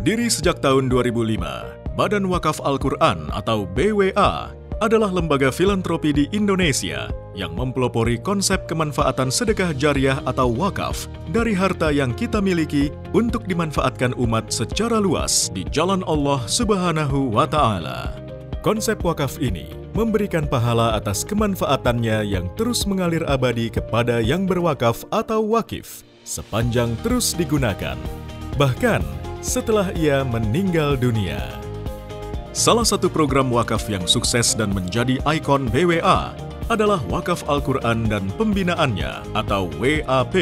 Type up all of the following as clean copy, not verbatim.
Berdiri sejak tahun 2005, Badan Wakaf Al-Quran atau BWA adalah lembaga filantropi di Indonesia yang mempelopori konsep kemanfaatan sedekah jariah atau wakaf dari harta yang kita miliki untuk dimanfaatkan umat secara luas di jalan Allah Subhanahu wa Ta'ala. Konsep wakaf ini memberikan pahala atas kemanfaatannya yang terus mengalir abadi kepada yang berwakaf atau wakif sepanjang terus digunakan, bahkan setelah ia meninggal dunia. Salah satu program wakaf yang sukses dan menjadi ikon BWA adalah Wakaf Al-Quran dan Pembinaannya atau WAP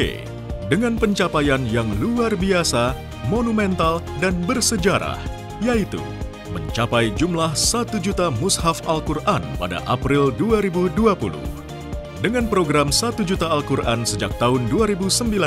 dengan pencapaian yang luar biasa, monumental, dan bersejarah, yaitu mencapai jumlah 1 juta mushaf Al-Quran pada April 2020. Dengan program 1 juta Al-Quran sejak tahun 2019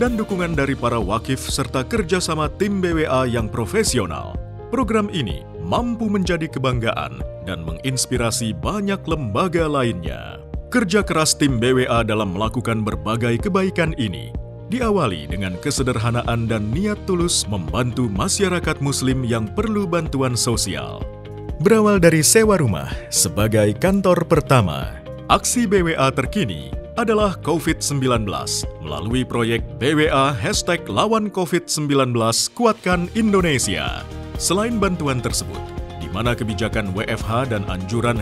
dan dukungan dari para wakif serta kerjasama tim BWA yang profesional, program ini mampu menjadi kebanggaan dan menginspirasi banyak lembaga lainnya. Kerja keras tim BWA dalam melakukan berbagai kebaikan ini diawali dengan kesederhanaan dan niat tulus membantu masyarakat muslim yang perlu bantuan sosial. Berawal dari sewa rumah sebagai kantor pertama, aksi BWA terkini adalah COVID-19 melalui proyek BWA #Lawan COVID-19 Kuatkan Indonesia. Selain bantuan tersebut, di mana kebijakan WFH dan anjuran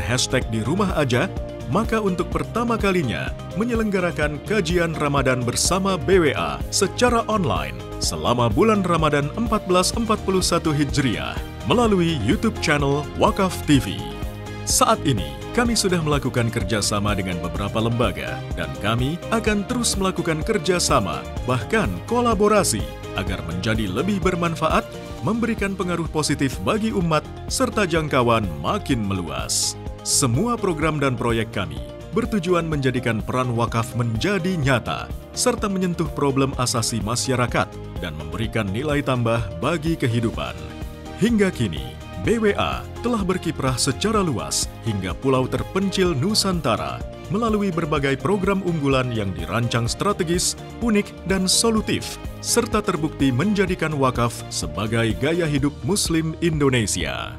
#di rumah aja, maka untuk pertama kalinya menyelenggarakan kajian Ramadan bersama BWA secara online selama bulan Ramadan 1441 Hijriah melalui YouTube channel Wakaf TV. Saat ini, kami sudah melakukan kerjasama dengan beberapa lembaga dan kami akan terus melakukan kerjasama, bahkan kolaborasi, agar menjadi lebih bermanfaat, memberikan pengaruh positif bagi umat, serta jangkauan makin meluas. Semua program dan proyek kami bertujuan menjadikan peran wakaf menjadi nyata, serta menyentuh problem asasi masyarakat dan memberikan nilai tambah bagi kehidupan. Hingga kini, BWA telah berkiprah secara luas hingga pulau terpencil Nusantara melalui berbagai program unggulan yang dirancang strategis, unik, dan solutif, serta terbukti menjadikan wakaf sebagai gaya hidup Muslim Indonesia.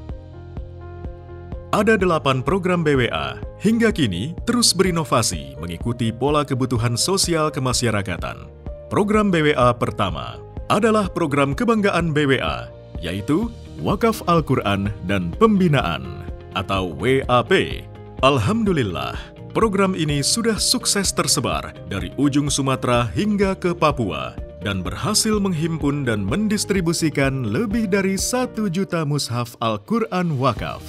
Ada 8 program BWA hingga kini terus berinovasi mengikuti pola kebutuhan sosial kemasyarakatan. Program BWA pertama adalah program kebanggaan BWA, yaitu Wakaf Al-Quran dan Pembinaan atau WAP. Alhamdulillah, program ini sudah sukses tersebar dari ujung Sumatera hingga ke Papua dan berhasil menghimpun dan mendistribusikan lebih dari 1 juta mushaf Al-Quran wakaf.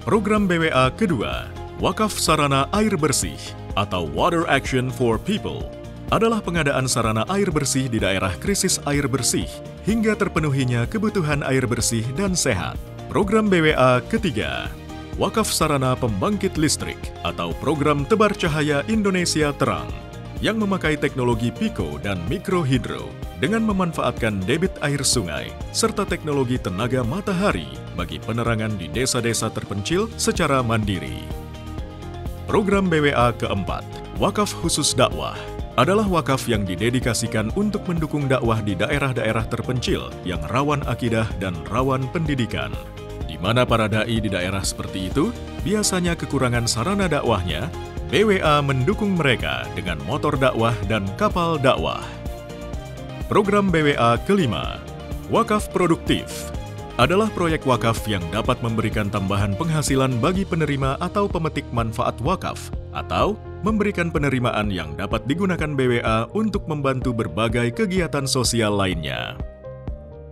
Program BWA kedua, Wakaf Sarana Air Bersih atau Water Action for People, adalah pengadaan sarana air bersih di daerah krisis air bersih hingga terpenuhinya kebutuhan air bersih dan sehat. Program BWA ketiga, Wakaf Sarana Pembangkit Listrik atau Program Tebar Cahaya Indonesia Terang, yang memakai teknologi Pico dan Mikrohidro dengan memanfaatkan debit air sungai serta teknologi tenaga matahari bagi penerangan di desa-desa terpencil secara mandiri. Program BWA keempat, Wakaf Khusus Dakwah, adalah wakaf yang didedikasikan untuk mendukung dakwah di daerah-daerah terpencil yang rawan akidah dan rawan pendidikan, di mana para dai di daerah seperti itu biasanya kekurangan sarana dakwahnya. BWA mendukung mereka dengan motor dakwah dan kapal dakwah. Program BWA kelima, Wakaf Produktif, adalah proyek wakaf yang dapat memberikan tambahan penghasilan bagi penerima atau pemetik manfaat wakaf, atau memberikan penerimaan yang dapat digunakan BWA untuk membantu berbagai kegiatan sosial lainnya.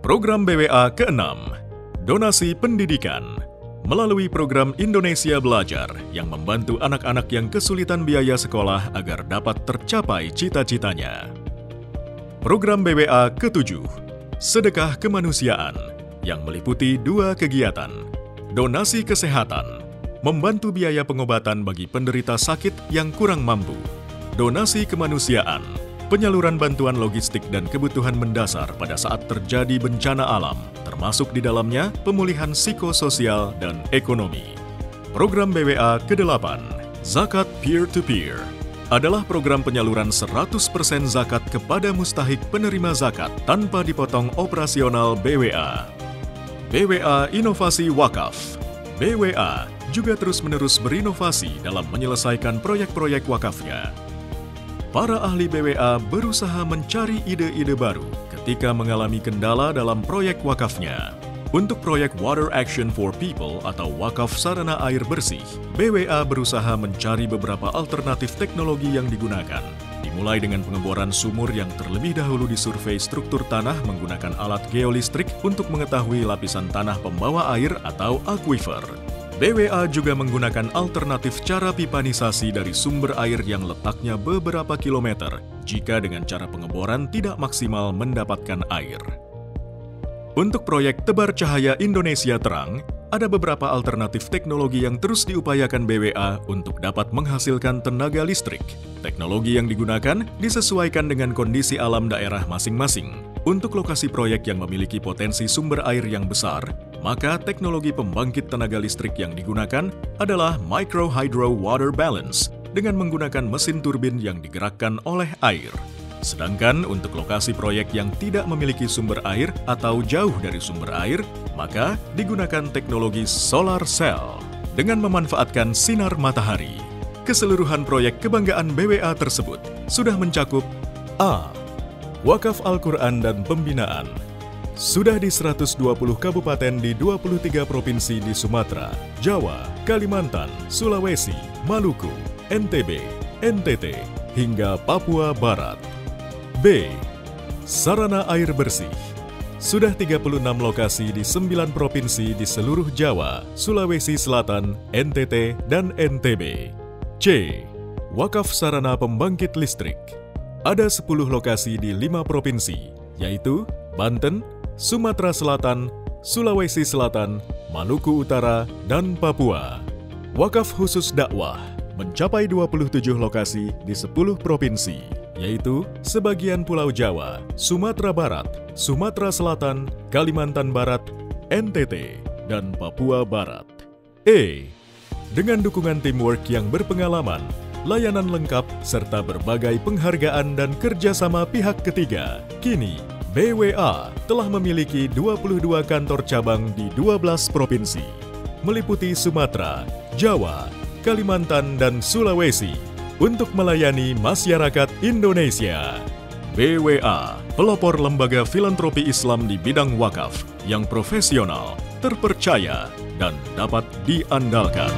Program BWA keenam, Donasi Pendidikan, melalui program Indonesia Belajar yang membantu anak-anak yang kesulitan biaya sekolah agar dapat tercapai cita-citanya. Program BWA ketujuh, Sedekah Kemanusiaan, yang meliputi 2 kegiatan, donasi kesehatan, membantu biaya pengobatan bagi penderita sakit yang kurang mampu, donasi kemanusiaan, penyaluran bantuan logistik dan kebutuhan mendasar pada saat terjadi bencana alam, termasuk di dalamnya pemulihan psikososial dan ekonomi. Program BWA ke-8, Zakat Peer-to-Peer, adalah program penyaluran 100% zakat kepada mustahik penerima zakat tanpa dipotong operasional BWA. BWA Inovasi Wakaf. BWA juga terus-menerus berinovasi dalam menyelesaikan proyek-proyek wakafnya. Para ahli BWA berusaha mencari ide-ide baru ketika mengalami kendala dalam proyek wakafnya. Untuk proyek Water Action for People atau wakaf sarana air bersih, BWA berusaha mencari beberapa alternatif teknologi yang digunakan. Dimulai dengan pengeboran sumur yang terlebih dahulu disurvei struktur tanah menggunakan alat geolistrik untuk mengetahui lapisan tanah pembawa air atau aquifer. BWA juga menggunakan alternatif cara pipanisasi dari sumber air yang letaknya beberapa kilometer jika dengan cara pengeboran tidak maksimal mendapatkan air. Untuk proyek Tebar Cahaya Indonesia Terang, ada beberapa alternatif teknologi yang terus diupayakan BWA untuk dapat menghasilkan tenaga listrik. Teknologi yang digunakan disesuaikan dengan kondisi alam daerah masing-masing. Untuk lokasi proyek yang memiliki potensi sumber air yang besar, maka teknologi pembangkit tenaga listrik yang digunakan adalah Micro Hydro Water Balance dengan menggunakan mesin turbin yang digerakkan oleh air. Sedangkan untuk lokasi proyek yang tidak memiliki sumber air atau jauh dari sumber air, maka digunakan teknologi solar cell dengan memanfaatkan sinar matahari. Keseluruhan proyek kebanggaan BWA tersebut sudah mencakup A. Wakaf Al-Quran dan Pembinaan. Sudah di 120 kabupaten di 23 provinsi di Sumatera, Jawa, Kalimantan, Sulawesi, Maluku, NTB, NTT, hingga Papua Barat. B. Sarana air bersih. Sudah 36 lokasi di 9 provinsi di seluruh Jawa, Sulawesi Selatan, NTT, dan NTB. C. Wakaf sarana pembangkit listrik. Ada 10 lokasi di 5 provinsi, yaitu Banten, Sumatera Selatan, Sulawesi Selatan, Maluku Utara, dan Papua. Wakaf khusus dakwah mencapai 27 lokasi di 10 provinsi, yaitu sebagian Pulau Jawa, Sumatera Barat, Sumatera Selatan, Kalimantan Barat, NTT, dan Papua Barat. E. Dengan dukungan teamwork yang berpengalaman, layanan lengkap, serta berbagai penghargaan dan kerjasama pihak ketiga, kini BWA telah memiliki 22 kantor cabang di 12 provinsi, meliputi Sumatera, Jawa, Kalimantan, dan Sulawesi, untuk melayani masyarakat Indonesia. BWA, pelopor lembaga filantropi Islam di bidang wakaf yang profesional, terpercaya, dan dapat diandalkan.